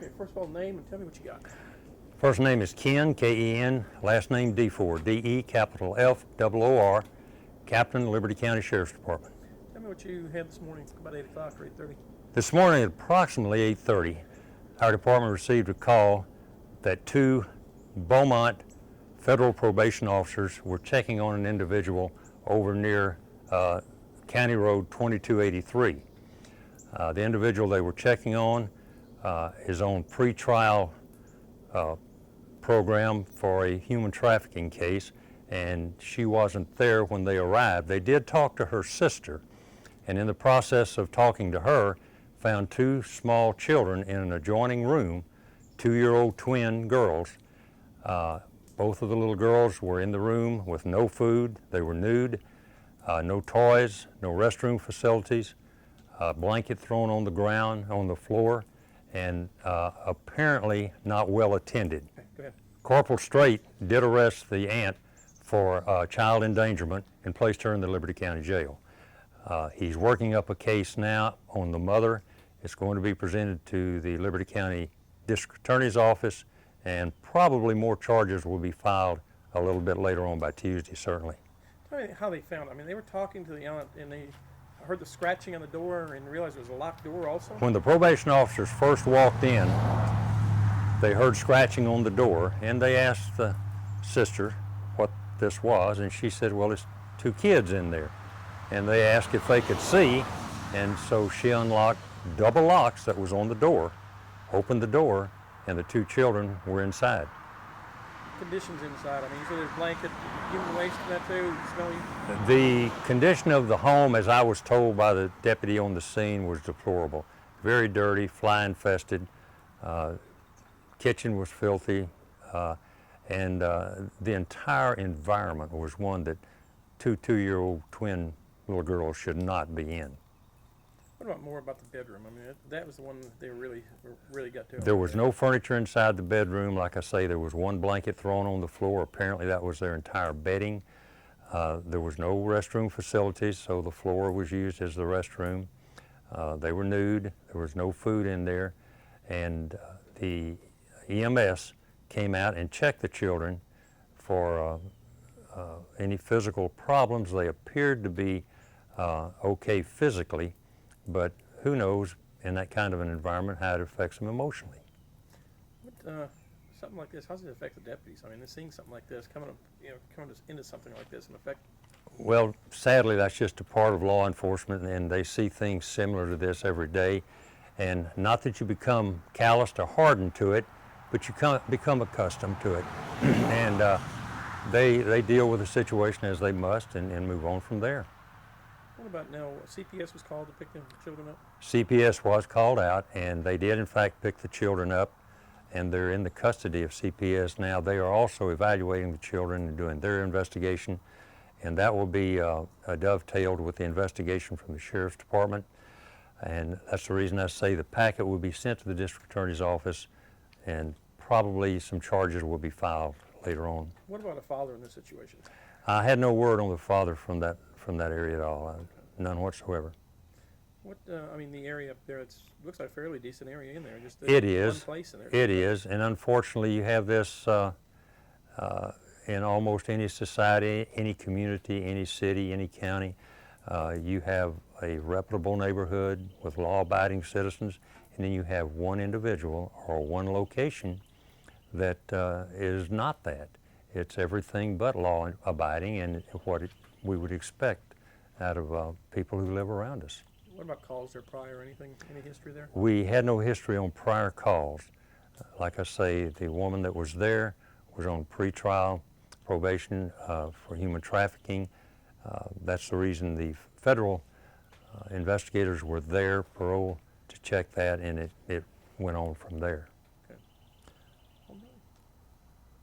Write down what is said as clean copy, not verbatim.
Okay, first of all, name and tell me what you got. First name is Ken, K-E-N, last name D4, D-E, capital F-O-O-R, Captain, Liberty County Sheriff's Department. Tell me what you had this morning, about 8 o'clock or 8:30. This morning at approximately 8:30, our department received a call that 2 Beaumont Federal Probation Officers were checking on an individual over near County Road 2283. The individual they were checking on is on pretrial program for a human trafficking case, and she wasn't there when they arrived. They did talk to her sister, and in the process of talking to her, found 2 small children in an adjoining room, 2-year-old twin girls. Both of the little girls were in the room with no food. They were nude, no toys, no restroom facilities, a blanket thrown on the ground, on the floor, and apparently not well attended. Okay, go ahead. Corporal Strait did arrest the aunt for child endangerment and placed her in the Liberty County Jail. He's working up a case now on the mother. It's going to be presented to the Liberty County District Attorney's Office, and probably more charges will be filed a little bit later on by Tuesday, certainly. Tell me how they found it. I mean, they were talking to the aunt, and they heard the scratching on the door and realized it was a locked door also? When the probation officers first walked in, they heard scratching on the door, and they asked the sister what this was, and she said, well, it's 2 kids in there. And they asked if they could see, and so she unlocked double locks that was on the door, opened the door, and the 2 children were inside. Conditions inside. I mean, you said there's blanket, human waste in that too, smelling. The condition of the home, as I was told by the deputy on the scene, was deplorable. Very dirty, fly infested, kitchen was filthy, and the entire environment was one that 2 2-year-old twin little girls should not be in. What about more about the bedroom? I mean, that was the one that they really got to. There was no furniture inside the bedroom. Like I say, there was 1 blanket thrown on the floor. Apparently that was their entire bedding. There was no restroom facilities, so the floor was used as the restroom. They were nude. There was no food in there. And the EMS came out and checked the children for any physical problems. They appeared to be okay physically, but who knows in that kind of an environment how it affects them emotionally. Something like this, how does it affect the deputies? I mean, seeing something like this, coming into something like this and affect. Well, sadly, that's just a part of law enforcement, and they see things similar to this every day. And not that you become calloused or hardened to it, but you become accustomed to it. And they deal with the situation as they must and move on from there. What about now, CPS was called to pick the children up? CPS was called out, and they did in fact pick the children up, and they're in the custody of CPS now. They are also evaluating the children and doing their investigation, and that will be dovetailed with the investigation from the Sheriff's Department. And that's the reason I say the packet will be sent to the District Attorney's Office, and probably some charges will be filed later on. What about a father in this situation? I had no word on the father from that area at all, none whatsoever. What I mean, the area up there, looks like a fairly decent area in there. Just it is. One place in there. It is, and unfortunately, you have this in almost any society, any community, any city, any county. You have a reputable neighborhood with law-abiding citizens, and then you have one individual or one location that is not that. It's everything but law-abiding and what we would expect out of people who live around us. What about calls there prior or anything? Any history there? We had no history on prior calls. Like I say, the woman that was there was on pretrial probation for human trafficking. That's the reason the federal investigators were there, parole, to check that, and it went on from there.